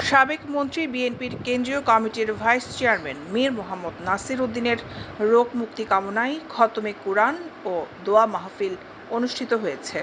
সাবেক মন্ত্রী বিএনপির কেন্দ্রীয় কমিটির ভাইস চেয়ারম্যান মীর মোহাম্মদ নাসির উদ্দিনের রোগ মুক্তি কামনায় খতমে কুরআন ও দোয়া মাহফিল অনুষ্ঠিত হয়েছে।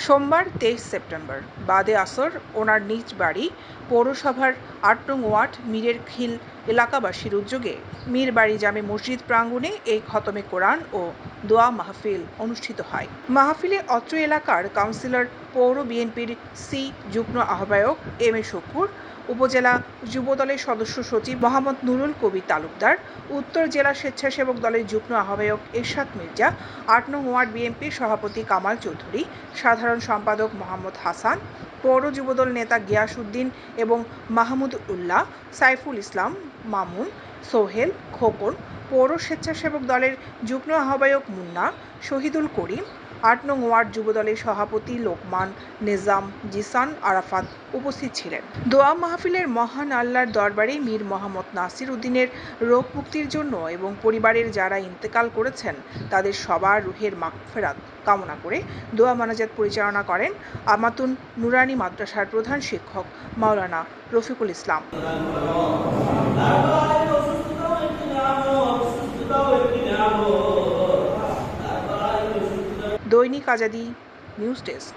সোমবার ২৩ সেপ্টেম্বর বাদে আসর ওনার নিজ বাড়ি পৌরসভার ৮ নং ওয়ার্ড মীরের খিল এলাকাবাসীর উদ্যোগে মীরবাড়ি জামে মসজিদ প্রাঙ্গণে এই খতমে কোরআন ও দোয়া মাহফিল অনুষ্ঠিত হয়। মাহফিলে অত্র এলাকার কাউন্সিলর, পৌর বিএনপির সি যুগ্ম আহ্বায়ক এম এ শকুর, উপজেলা যুবদলের সদস্য সচিব মোহাম্মদ নুরুল কবির তালুকদার, উত্তর জেলা স্বেচ্ছাসেবক দলের যুগ্ম আহ্বায়ক এরশাদ মির্জা, ৮ নং ওয়ার্ড বিএনপির সভাপতি কামাল চৌধুরী, সাধারণ সম্পাদক মোহাম্মদ হাসান, পৌর যুবদল নেতা গিয়াস উদ্দিন এবং মাহমুদ উল্লাহ, সাইফুল ইসলাম, মামুন, সোহেল, খোকন, পৌর স্বেচ্ছাসেবক দলের যুগ্ম আহ্বায়ক মুন্না, শহীদুল করিম, ৮ নং ওয়ার্ড যুবদলের সভাপতি লোকমান, নিজাম, জিসান, আরাফাত উপস্থিত ছিলেন। দোয়া মাহফিলের মহান আল্লাহর দরবারে মীর মোহাম্মদ নাসির উদ্দিনের রোগ মুক্তির জন্য এবং পরিবারের যারা ইন্তেকাল করেছেন তাদের সবার রুহের মাগফিরাত কামনা করে দোয়া মোনাজাত পরিচালনা করেন আমাতুন নুরানি মাদ্রাসার প্রধান শিক্ষক মাওলানা রফিকুল ইসলাম। দৈনিক আজাদী নিউজ ডেস্ক।